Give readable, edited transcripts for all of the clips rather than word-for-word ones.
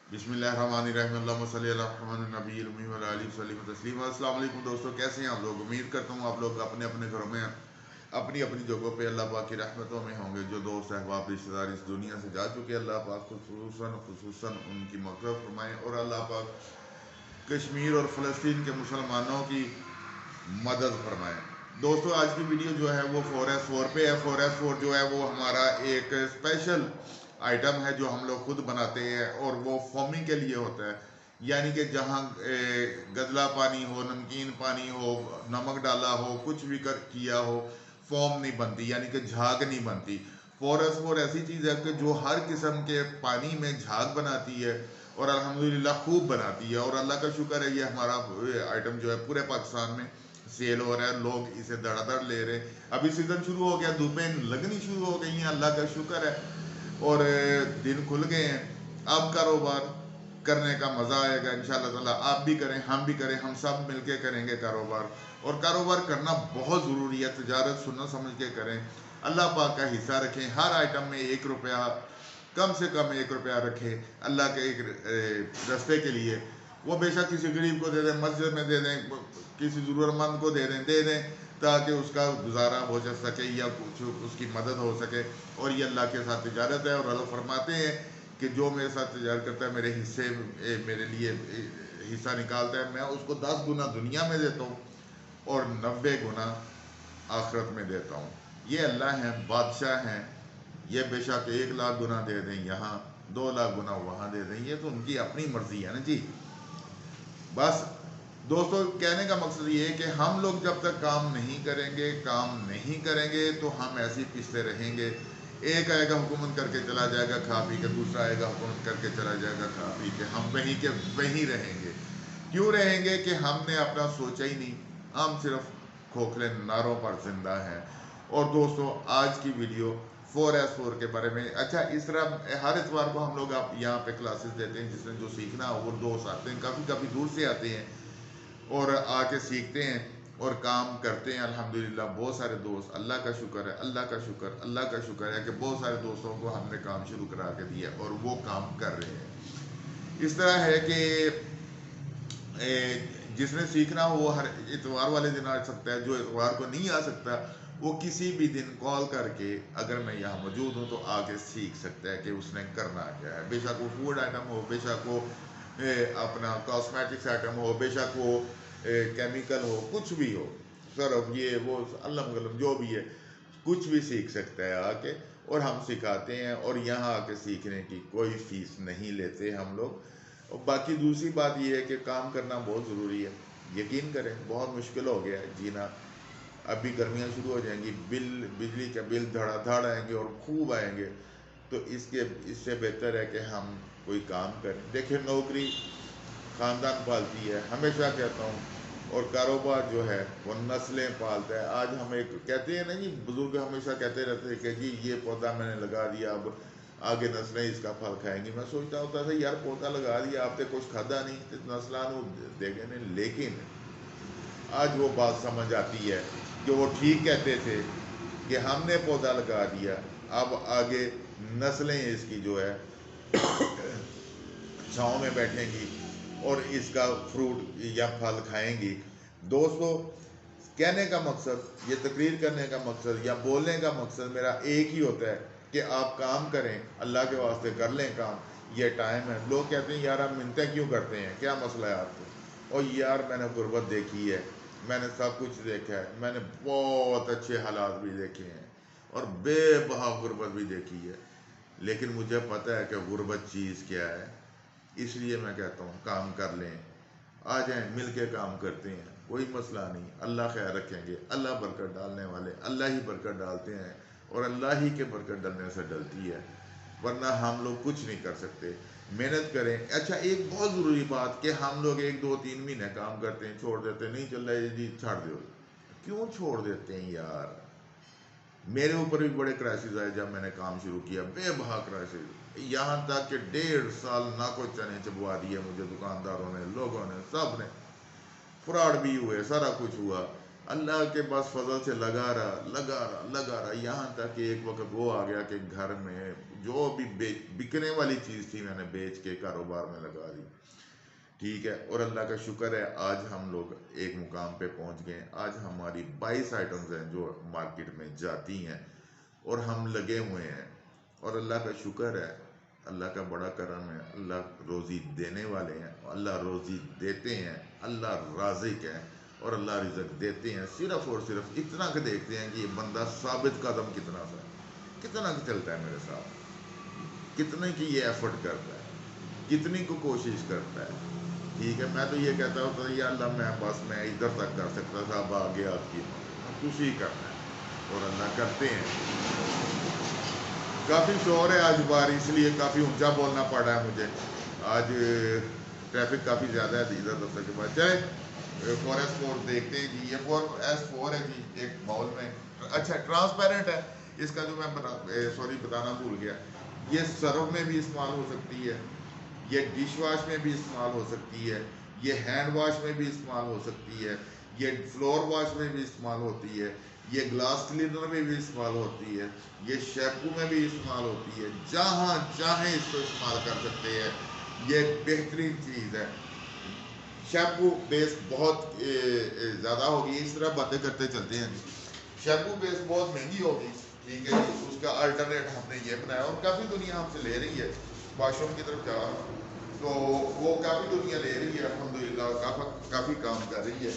बिस्मिल्लाहिर्रहमानिर्रहीम अल्लाहुम्मा सल्ली अला मुहम्मद नबी उम्मी व अला आलिहि वसल्लम तस्लीमा। अस्सलाम वालेकुम दोस्तों, कैसे हैं आप लोग। उम्मीद करता हूँ आप लोग अपने अपने घरों में अपनी अपनी जगहों पे अल्लाह पाक की रहमतों में होंगे। जो दोस्त अहबाब रिश्तेदार इस दुनिया से जा चुके, अल्लाह पाक खुसूसन उनकी मग़फ़िरत फरमाएँ और अल्लाह पाक कश्मीर और फ़लस्तीन के मुसलमानों की मदद फरमाएँ। दोस्तों, आज की वीडियो जो है वो 4S4 पे है। 4S4 जो है वो हमारा एक स्पेशल आइटम है जो हम लोग खुद बनाते हैं और वो फॉर्मिंग के लिए होता है। यानी कि जहाँ गदला पानी हो, नमकीन पानी हो, नमक डाला हो, कुछ भी किया हो, फॉर्म नहीं बनती, यानी कि झाग नहीं बनती। 4S4 ऐसी चीज़ है कि जो हर किस्म के पानी में झाग बनाती है और अल्हम्दुलिल्लाह खूब बनाती है। और अल्लाह का शुक्र है, ये हमारा आइटम जो है पूरे पाकिस्तान में सेल हो रहा है, लोग इसे धड़ाधड़ ले रहे हैं। अभी सीज़न शुरू हो गया, धूपें लगनी शुरू हो गई हैं, अल्लाह का शुक्र है, और दिन खुल गए हैं। अब कारोबार करने का मज़ा आएगा इंशाअल्लाह ताला। आप भी करें, हम भी करें, हम सब मिलके करेंगे कारोबार। और कारोबार करना बहुत ज़रूरी है, तजारत सुनना समझ के करें, अल्लाह पाक का हिस्सा रखें। हर आइटम में 1 रुपया, कम से कम 1 रुपया रखें अल्लाह के एक रस्ते के लिए। वो बेशक किसी गरीब को दे दें, मस्जिद में दे दें, किसी ज़रूरतमंद को दे दें ताकि उसका गुजारा हो जा सके या कुछ उसकी मदद हो सके। और ये अल्लाह के साथ तिजारत है। और अल्लाह फरमाते हैं कि जो मेरे साथ तिजारत करता है, मेरे हिस्से मेरे लिए हिस्सा निकालता है, मैं उसको 10 गुना दुनिया में देता हूँ और 90 गुना आखिरत में देता हूँ। ये अल्लाह हैं, बादशाह हैं। ये बेशक 1 लाख गुना दे दें यहाँ, 2 लाख गुना वहाँ दे दें, ये तो उनकी अपनी मर्जी है ना जी। बस दोस्तों, कहने का मकसद ये है कि हम लोग जब तक काम नहीं करेंगे तो हम ऐसे ही पिसते रहेंगे। एक आएगा हुकूमत करके चला जाएगा खा पी के, दूसरा आएगा हुकूमत करके चला जाएगा खा पी के, हम वहीं के वहीं रहेंगे। क्यों रहेंगे कि हमने अपना सोचा ही नहीं, हम सिर्फ खोखले नारों पर जिंदा हैं। और दोस्तों, आज की वीडियो 4S4 के बारे में। अच्छा, इस तरह हर इतवार को हम लोग आप यहाँ पे क्लासेस देते हैं, जिसने जो सीखना हो वो दोस्त आते हैं, काफ़ी काफ़ी दूर से आते हैं और आके सीखते हैं और काम करते हैं। अल्हम्दुलिल्लाह बहुत सारे दोस्त, अल्लाह का शुक्र है, अल्लाह का शुक्र है कि बहुत सारे दोस्तों को हमने काम शुरू करा के दिया और वो काम कर रहे हैं। इस तरह है कि जिसने सीखना हो वो हर इतवार वाले दिन आ सकता है। जो इतवार को नहीं आ सकता वो किसी भी दिन कॉल करके, अगर मैं यहाँ मौजूद हूँ तो आके सीख सकता है कि उसने करना क्या है। बेशक वो फूड आइटम हो, बेशक वो अपना कॉस्मेटिक्स आइटम हो, बेशक वो केमिकल हो, कुछ भी हो, सरफ ये वो अल्लम गलम जो भी है, कुछ भी सीख सकता है आके। और हम सिखाते हैं और यहाँ आके सीखने की कोई फीस नहीं लेते हम लोग। और बाकी दूसरी बात यह है कि काम करना बहुत ज़रूरी है। यकीन करें, बहुत मुश्किल हो गया है जीना। अभी गर्मियाँ शुरू हो जाएंगी, बिजली के बिल धड़ाधड़ आएंगे और खूब आएंगे। तो इससे बेहतर है कि हम कोई काम करें। देखिए, नौकरी ख़ानदान पालती है, हमेशा कहता हूँ, और कारोबार जो है वो नस्लें पालता है। आज हम एक कहते हैं ना जी, बुज़ुर्ग हमेशा कहते रहते हैं कि जी ये पौधा मैंने लगा दिया, अब आगे नस्लें इसका फल खाएंगी। मैं सोचता होता था यार, पौधा लगा दिया, आपने कुछ खादा नहीं तो नस्लां देखे नहीं। लेकिन आज वो बात समझ आती है कि वो ठीक कहते थे कि हमने पौधा लगा दिया, अब आगे नस्लें इसकी जो है छाँव में बैठेंगी और इसका फ्रूट या फल खाएंगी। दोस्तों, कहने का मकसद, ये तकरीर करने का मकसद या बोलने का मकसद मेरा एक ही होता है कि आप काम करें, अल्लाह के वास्ते कर लें काम। ये टाइम है। लोग कहते हैं यार आप मिन्नतें क्यों करते हैं, क्या मसला है आपको। और यार मैंने गुर्बत देखी है, मैंने सब कुछ देखा है, मैंने बहुत अच्छे हालात भी देखे हैं और बेबहा गुर्बत भी देखी है। लेकिन मुझे पता है कि गुर्बत चीज़ क्या है। इसलिए मैं कहता हूँ काम कर लें, आ जाएं, मिल के काम करते हैं, कोई मसला नहीं। अल्लाह खैर रखेंगे, अल्लाह बरकत डालने वाले, अल्लाह ही बरकत डालते हैं और अल्लाह ही के बरकत डालने से डलती है, वरना हम लोग कुछ नहीं कर सकते। मेहनत करें। अच्छा, एक बहुत ज़रूरी बात कि हम लोग 1 2 3 महीने काम करते हैं, छोड़ देते हैं, नहीं चल रहा है जी छाड़ दो। क्यों छोड़ देते हैं यार। मेरे ऊपर भी बड़े क्राइसिस आए जब मैंने काम शुरू किया, बेबहा क्राइसिस। यहाँ तक कि 1.5 साल नाको चने चबवा दिए मुझे दुकानदारों ने, लोगों ने, सब ने। फ्रॉड भी हुए, सारा कुछ हुआ। اللہ کے پاس فضل سے لگا رہا یہاں تک کہ ایک وقت وہ آ گیا کہ گھر میں جو بھی بکنے والی چیز تھی میں نے بیچ کے کاروبار میں لگا دی. ٹھیک ہے. اور اللہ کا شکر ہے آج ہم لوگ ایک مقام پہ پہنچ گئے. آج ہماری 22 آئٹمز ہیں جو مارکیٹ میں جاتی ہیں اور ہم لگے ہوئے ہیں. اور اللہ کا شکر ہے, اللہ کا بڑا کرم ہے. اللہ روزی دینے والے ہیں, اللہ روزی دیتے ہیں, اللہ رازق ہے اور اللہ رزق دیتے ہیں. صرف اور صرف اتنا کہ دیکھتے ہیں کہ یہ بندہ ثابت قدم کتنا سا کتنا کہ چلتا ہے میرے ساتھ, کتنے کی یہ ایفرٹ کرتا ہے, کتنی کو کوشش کرتا ہے. ٹھیک ہے. میں تو یہ کہتا ہوں تو یا اللہ میں ادھر تک کر سکتا تھا, اب آگے آپ کی کچھ ہی کرنا ہے اور اللہ کرتے ہیں. کافی شور ہے آج باہر, اس لیے کافی اونچا بولنا پڑ رہا ہے مجھے. آج ٹریفک کافی زیادہ ہے ادھر دفتر کے بعد. چلے 4S4 دیکھتے ہیں جی. یہ 4S4 ہے جی ایک باؤل میں. اچھا ٹرانسپیرنٹ ہے اس کا, جو میں بتانا بھول گیا. یہ سرو میں بھی استعمال ہو سکتی ہے, یہ ڈش واش میں بھی استعمال ہو سکتی ہے, یہ ہینڈ واش میں بھی استعمال ہو سکتی ہے, یہ فلور واش میں بھی استعمال ہوتی ہے, یہ گلاس کلینر میں بھی استعمال ہوتی ہے, یہ شیمپو میں بھی استعمال ہوتی ہے. جہاں چاہیں اس کو استعمال کر سکتے ہیں. یہ بہترین چیز ہے. شیمپو بیس بہت زیادہ ہوگی, اس طرح باتیں کرتے چلتے ہیں. شیمپو بیس بہت مہنگی ہوگی. ٹھیک ہے جی. اس کا الٹرنیٹ ہم نے یہ بنایا اور کافی دنیا ہم سے لے رہی ہے. واش روم کی طرف جا رہا ہوں تو وہ کافی دنیا لے رہی ہے الحمدللہ, کافی کام کر رہی ہے.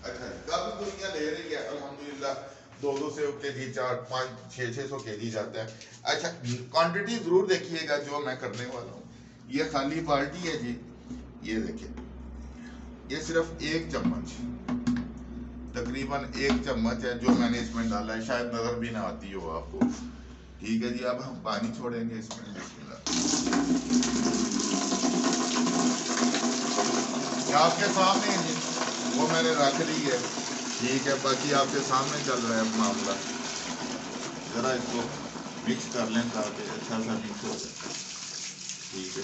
اچھا کافی دنیا لے رہی ہے الحمدللہ. 200 سے کے جی 400 500 600 کے جی جاتا ہے. اچھا کوانٹٹی ضرور دیکھیے گا جو میں کرنے والا ہوں. یہ خالی بالٹی ہے جی, یہ دیکھیں, یہ صرف 1 چمچ, تقریباً 1 چمچ ہے جو میں نے اس میں ڈالا ہے. شاید نظر بھی نہ آتی ہو آپ کو. ٹھیک ہے جی. اب ہم پانی چھوڑیں گے اس میں. بسم اللہ. آپ کے سامنے جی وہ میں نے رکھ لی ہے. ٹھیک ہے. باقی آپ کے سامنے چل رہا ہے معاملہ. ذرا اس کو مکس کر لیں تاکہ اچھا سا مکس ہو جائے. ٹھیک ہے.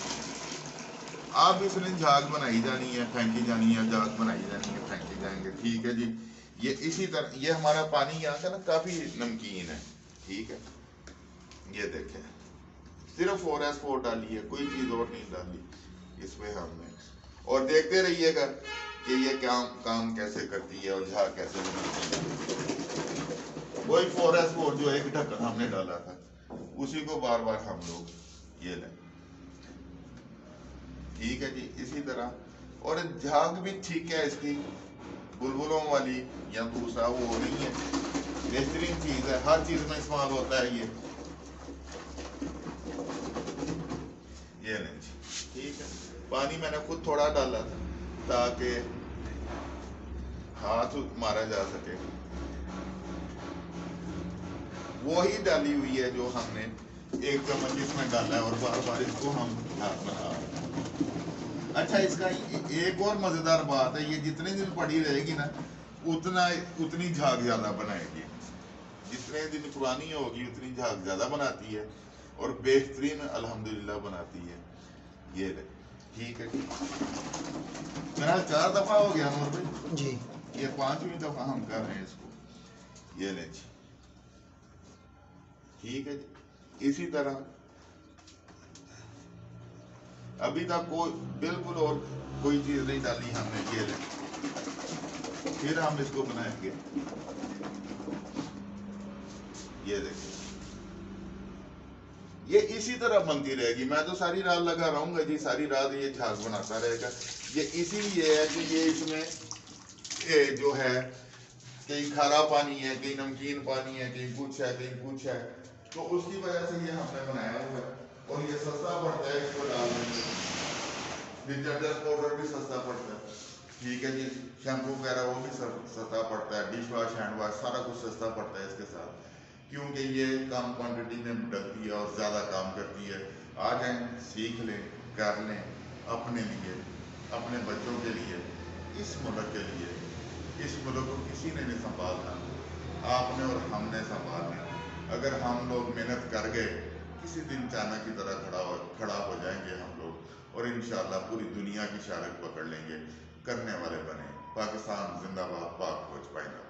آپ اس نے جھاگ بنائی جانی ہے, پھینکی جانی ہے, جھاگ بنائی جانی ہے, پھینکی جائیں گے. ٹھیک ہے جی. یہ اسی طرح یہ ہمارا پانی یہاں کا نا کافی نمکین ہے. ٹھیک ہے. یہ دیکھیں صرف 4S4 ڈالی ہے, کوئی چیز اور نہیں ڈالی اس میں ہم نے. اور دیکھتے رہیے گا کہ یہ کام کیسے کرتی ہے اور جھاگ کیسے بناتی ہے. وہی 4S4 جو ایک ڈھکن ہم نے ڈالا تھا اسی کو بار بار ہم لوگ یہ لیں. ٹھیک ہے جی. اسی طرح اور جھاگ بھی ٹھیک ہے اس کی, بلبلوں والی یا دوسرا وہ نہیں ہے. بہترین چیز ہے, ہر چیز میں استعمال ہوتا ہے یہ نہیں جی. ٹھیک ہے. پانی میں نے خود تھوڑا ڈالا تھا تاکہ ہاتھ مارا جا سکے. وہی ڈالی ہوئی ہے جو ہم نے 1 چمچ اس میں ڈالا ہے اور بار بار اس کو ہم ہاتھ بنا رہے ہیں. اچھا اس کا ایک اور مزیدار بات ہے, یہ جتنے دن پڑی رہے گی نا اتنی جھاگ زیادہ بنائے گی. جتنے دن پرانی ہوگی اتنی جھاگ زیادہ بناتی ہے اور بہترین الحمدللہ بناتی ہے. یہ لے. ٹھیک ہے جی. میرا 4 دفعہ ہو گیا نور بھائی جی. یہ 5ویں دفعہ ہم کر رہے ہیں اس کو. یہ لے جی. ٹھیک ہے جی. اسی طرح ابھی تک کوئی بالکل اور کوئی چیز نہیں ڈالی ہم نے. یہ لے. پھر ہم اس کو بنائیں گے. یہ دیکھیں یہ اسی طرح بنتی رہے گی. میں تو ساری رات لگا رہوں گا جی, ساری رات یہ جھاگ بناتا رہے گا. یہ اسی لیے ہے کہ یہ اس میں جو ہے کہیں کھارا پانی ہے, کہیں نمکین پانی ہے, کہیں کچھ ہے, کہیں کچھ ہے, تو اس کی وجہ سے یہ ہم نے بنایا ہوا ہے. اور یہ سستا پڑتا ہے اس کو ڈالنے میں. ڈٹرجنٹ پاؤڈر بھی سستا پڑتا ہے. ٹھیک ہے جی. شیمپو وغیرہ وہ بھی سستا پڑتا ہے. ڈش واش, ہینڈ واش سارا کچھ سستا پڑتا ہے اس کے ساتھ, کیونکہ یہ کم کوانٹٹی میں ڈلتی ہے اور زیادہ کام کرتی ہے. آ جائیں, سیکھ لیں, کر لیں اپنے لیے, اپنے بچوں کے لیے, اس ملک کے لیے. اس ملک کو کسی نے نہیں سنبھالنا, آپ نے اور ہم نے سنبھالنا. اگر ہم لوگ محنت کر گئے, کسی دن چانا کی طرح کھڑا ہو جائیں گے ہم لوگ, اور انشاءاللہ پوری دنیا کی شارک پکڑ لیں گے، کرنے والے بنے۔ پاکستان زندہ باد، پاک فوج پائندہ۔